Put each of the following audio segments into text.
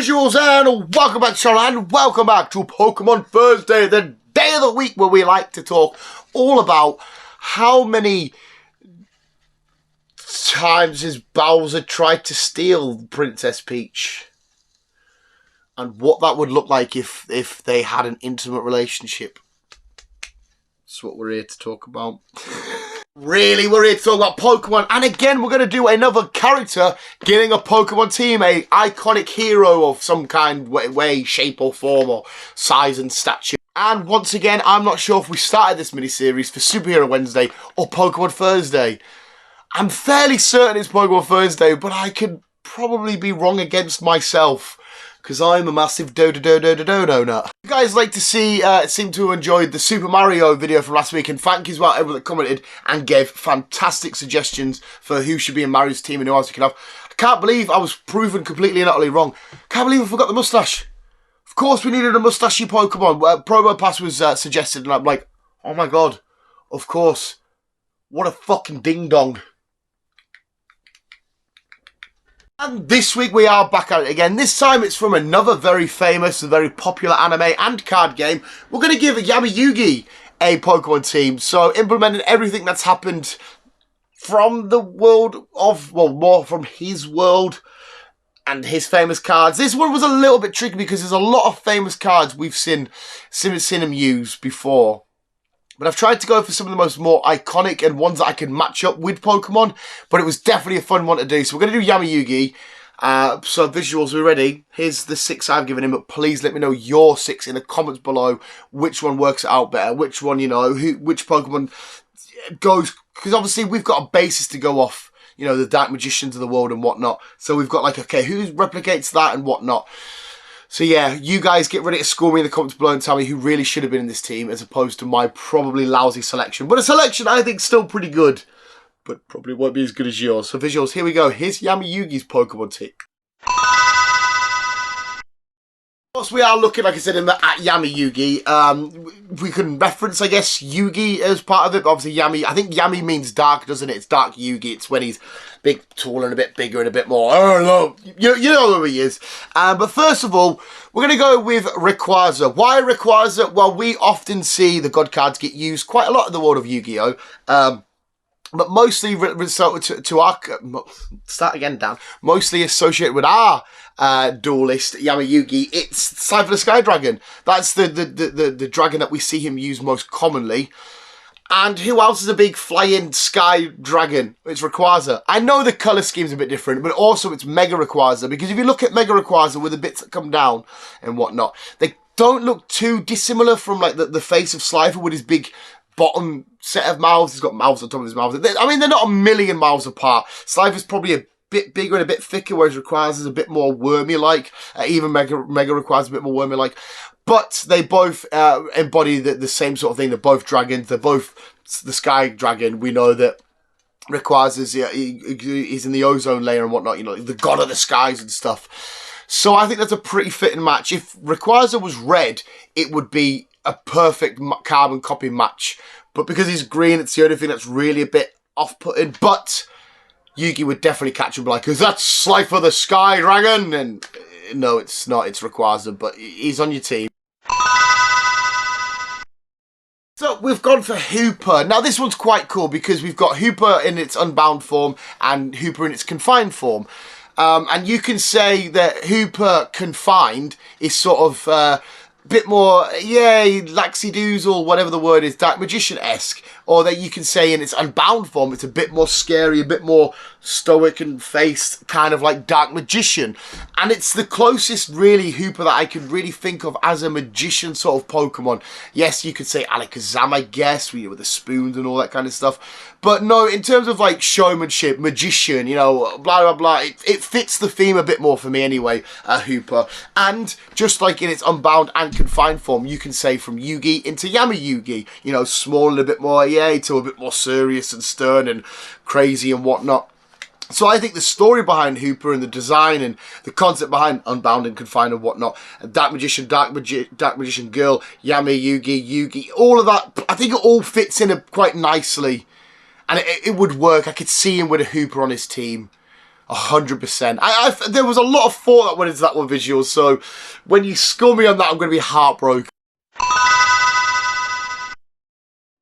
visuals, and welcome back to the channel, and welcome back to Pokemon Thursday, the day of the week where we like to talk all about how many times has Bowser tried to steal Princess Peach and what that would look like if they had an intimate relationship. That's what we're here to talk about. Really, we're here to talk about Pokemon, and again, we're going to do another character getting a Pokemon team, a iconic hero of some kind, way, shape or form, or size and stature. And once again, I'm not sure if we started this mini-series for Superhero Wednesday or Pokemon Thursday. I'm fairly certain it's Pokemon Thursday, but I could probably be wrong against myself, because I'm a massive do-do-do-do-do-do-nut. You guys like to see, seem to have enjoyed the Super Mario video from last week, and thank you to everyone that commented and gave fantastic suggestions for who should be in Mario's team and who else we can have. I can't believe I was proven completely and utterly wrong. Can't believe I forgot the mustache. Of course we needed a mustachy Pokemon. Promo Pass was suggested, and I'm like, oh my god, of course. What a fucking ding-dong. And this week we are back at it again. This time it's from another very famous and very popular anime and card game. We're going to give Yami Yugi a Pokemon team. So implementing everything that's happened from the world of, well, more from his world and his famous cards. This one was a little bit tricky because there's a lot of famous cards we've seen him use before. But I've tried to go for some of the more iconic and ones that I can match up with Pokemon. But it was definitely a fun one to do. So we're going to do Yami Yugi. So visuals, we're ready. Here's the 6 I've given him. But please let me know your 6 in the comments below. Which one works out better. Which one, you know, which Pokemon goes. Because obviously we've got a basis to go off. You know, the Dark Magicians of the world and whatnot. So we've got like, okay, who replicates that and whatnot. So yeah, you guys get ready to score me in the comments below and tell me who really should have been in this team as opposed to my probably lousy selection. But a selection I think still pretty good, but probably won't be as good as yours. So visuals, here we go. Here's Yami Yugi's Pokemon team. Of course, we are looking, like I said, at Yami Yugi. We can reference, I guess, Yugi as part of it. But obviously, Yami, I think Yami means dark, doesn't it? It's Dark Yugi. It's when he's big, tall, and a bit bigger and a bit more. I don't know. You know who he is. But first of all, we're going to go with Rayquaza. Why Rayquaza? Well, we often see the God cards get used quite a lot in the world of Yu-Gi-Oh! But mostly to our start again, Dan. Mostly associated with our duelist Yami Yugi, it's Cypher the Sky Dragon. That's the dragon that we see him use most commonly. And who else is a big flying sky dragon? It's Rayquaza. I know the colour scheme's a bit different, but also it's Mega Rayquaza, because if you look at Mega Rayquaza with the bits that come down and whatnot, they don't look too dissimilar from like the face of Slifer with his big bottom set of mouths. He's got mouths on top of his mouth. I mean, they're not a million miles apart. Slifer's probably a bit bigger and a bit thicker, whereas Rayquaza's a bit more wormy-like. Even Mega Rayquaza's a bit more wormy-like. But they both embody the same sort of thing. They're both dragons. They're both the Sky Dragon. We know that Rayquaza's he's in the ozone layer and whatnot. You know, the god of the skies and stuff. So I think that's a pretty fitting match. If Rayquaza was red, it would be a perfect carbon copy match. But because he's green, it's the only thing that's really a bit off-putting. But Yugi would definitely catch him like, is that Slifer the Sky Dragon? And no, it's not. It's Rayquaza, but he's on your team. So we've gone for Hooper. Now this one's quite cool because we've got Hooper in its unbound form and Hooper in its confined form. And you can say that Hooper confined is sort of bit more, yay, laxy-doozle, whatever the word is, Dark Magician-esque. Or that you can say in its unbound form, it's a bit more scary, a bit more stoic and faced, kind of like Dark Magician. And it's the closest, really, Hooper that I could really think of as a magician sort of Pokemon. Yes, you could say Alakazam, I guess, with the spoons and all that kind of stuff. But no, in terms of like showmanship, magician, you know, blah, blah, blah, it fits the theme a bit more for me anyway, Hooper. And just like in its unbound and confined form, you can say from Yugi into Yami Yugi, you know, small and a bit more, yay, to a bit more serious and stern and crazy and whatnot. So I think the story behind Hooper and the design and the concept behind Unbound and Confined and whatnot, Dark Magician, Dark Magician Girl, Yami Yugi, all of that, I think it all fits in quite nicely. And it would work. I could see him with a Hooper on his team. 100%. There was a lot of thought that went into that one visual, so when you score me on that, I'm going to be heartbroken.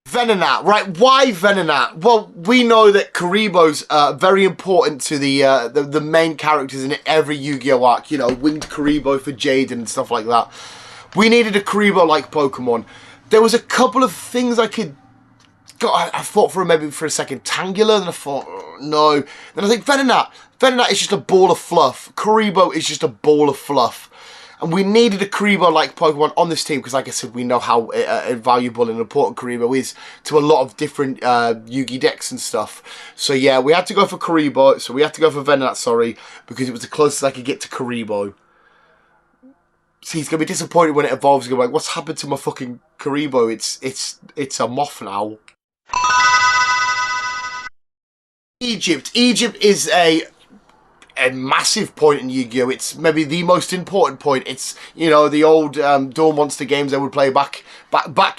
Venonat, right? Why Venonat? Well, we know that Karibo's very important to the main characters in every Yu-Gi-Oh arc. You know, Winged Karibo for Jaden and stuff like that. We needed a Karibo-like Pokemon. There was a couple of things I could... I thought maybe for a second Tangular, then I thought, oh, no. Then I think Venonat. Venonat is just a ball of fluff. Karibo is just a ball of fluff. And we needed a Karibo-like Pokemon on this team because, like I said, we know how valuable and important Karibo is to a lot of different Yu-Gi decks and stuff. So, yeah, we had to go for Karibo. So, we had to go for Venonat, sorry, because it was the closest I could get to Karibo. So, he's going to be disappointed when it evolves. He's going to be like, what's happened to my fucking Karibo? It's a moth now. Egypt. Egypt is a massive point in Yu-Gi-Oh! It's maybe the most important point. It's, you know, the old Duel Monster games they would play back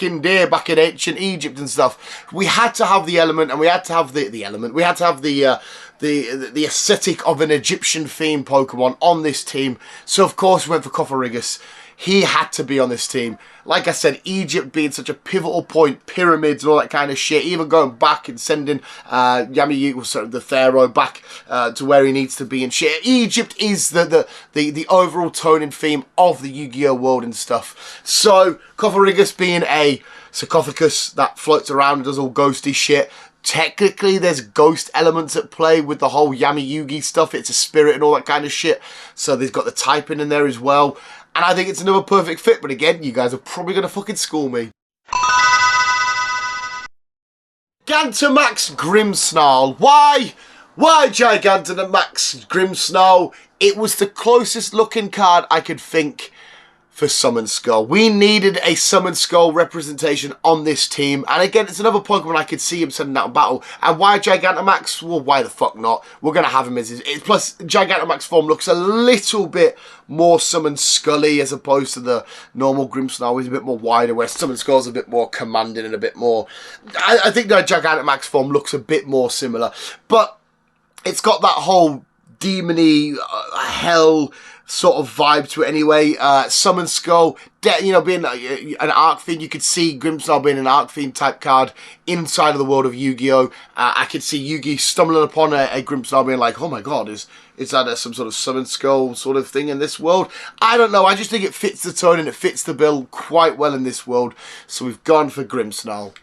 in ancient Egypt and stuff. We had to have the element, and we had to have the element. We had to have the aesthetic of an Egyptian themed Pokemon on this team. So of course we went for Cofarigus. He had to be on this team. Like I said, Egypt being such a pivotal point, pyramids and all that kind of shit, even going back and sending Yami Yugi, sort of the Pharaoh, back to where he needs to be and shit. Egypt is the overall tone and theme of the Yu-Gi-Oh world and stuff. So, Cofarigus being a sarcophagus that floats around and does all ghosty shit. Technically, there's ghost elements at play with the whole Yami Yugi stuff. It's a spirit and all that kind of shit. So, there's got the typing in there as well. And I think it's another perfect fit, but again, you guys are probably going to fucking school me. Gigantamax Grimmsnarl. Why? Why Gigantamax Grimmsnarl? It was the closest looking card I could think for Summon Skull. We needed a Summon Skull representation on this team. And again, it's another Pokemon I could see him sending out in battle. And why Gigantamax? Well, why the fuck not? We're going to have him as his... Plus, Gigantamax form looks a little bit more Summon Scully as opposed to the normal Grimmsnarl. He's a bit more wider, where Summon Skull's a bit more commanding and a bit more... I think the Gigantamax form looks a bit more similar. But it's got that whole demony, hell sort of vibe to it anyway. Summon Skull, you know, being an Arc Fiend, you could see Grimmsnarl being an Arc Fiend type card inside of the world of Yu-Gi-Oh! I could see Yugi stumbling upon a Grimmsnarl being like, oh my god, is that some sort of Summon Skull sort of thing in this world? I don't know, I just think it fits the tone and it fits the bill quite well in this world, so we've gone for Grimmsnarl.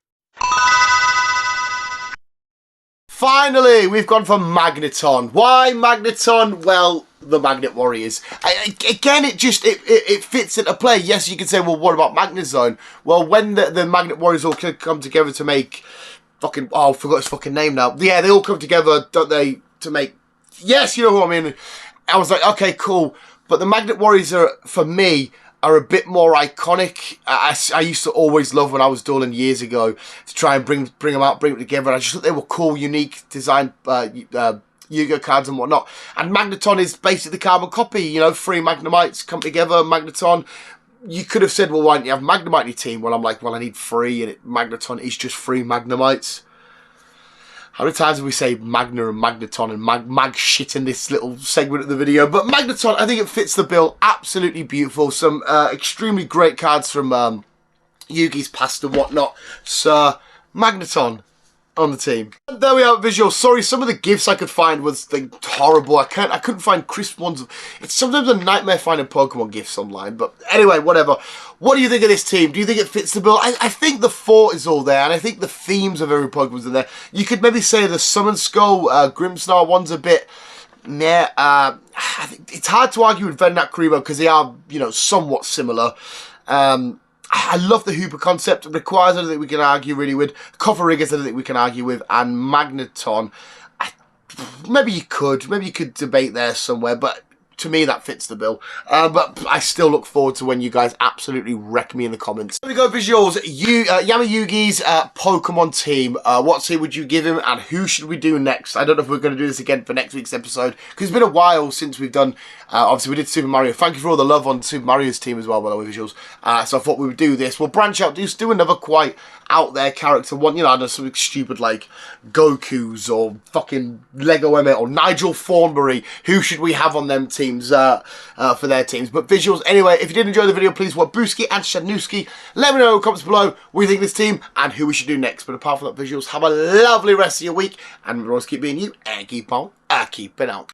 Finally, we've gone for Magneton. Why Magneton? Well, the Magnet Warriors. Again, it fits into play. Yes, you can say, well, what about Magnezone? Well, when the Magnet Warriors all come together to make fucking... Oh, I forgot his fucking name now. Yeah, they all come together, don't they, to make... Yes, you know who I mean. I was like, okay, cool. But the Magnet Warriors are, for me, are a bit more iconic. I used to always love when I was dueling years ago to try and bring them out, bring them together. I just thought they were cool, unique design Yu-Gi-Oh cards and whatnot. And Magneton is basically the carbon copy. You know, 3 Magnemites come together, Magneton. You could have said, well, why don't you have Magnemite in your team? Well, I'm like, well, I need 3, and Magneton is just 3 Magnemites. How many times have we say Magna and Magneton and mag shit in this little segment of the video? But Magneton, I think it fits the bill. Absolutely beautiful. Some extremely great cards from Yugi's past and whatnot. So, Magneton on the team. And there we are, visual. Sorry, some of the gifs I could find was like horrible. I couldn't find crisp ones. It's sometimes a nightmare finding Pokemon gifs online. But anyway, whatever. What do you think of this team? Do you think it fits the bill? I think the thought is all there, and I think the themes of every Pokemon's in there. You could maybe say the Summon Skull, Grimmsnarl one's a bit meh. I think it's hard to argue with Venonat Karibo because they are, you know, somewhat similar. I love the Hooper concept. Requires, I don't think we can argue really with. Cofarigus, I don't think we can argue with. And Magneton, maybe you could debate there somewhere, but to me that fits the bill. But I still look forward to when you guys absolutely wreck me in the comments. Here we go, visuals. Yami Yugi's Pokemon team. What team would you give him, and who should we do next? I don't know if we're going to do this again for next week's episode, because it's been a while since we've done... obviously, we did Super Mario. Thank you for all the love on Super Mario's team as well, by the way, visuals. So I thought we would do this. We'll branch out, do another quite out there character one. You know, I know something stupid like Goku's or fucking Lego Emmett or Nigel Thornberry. Who should we have on them teams for their teams? But visuals, anyway, if you did enjoy the video, please Wabuski and Shanuski. Let me know in the comments below what you think of this team and who we should do next. But apart from that, visuals, have a lovely rest of your week, and always keep being you and keep on keeping out.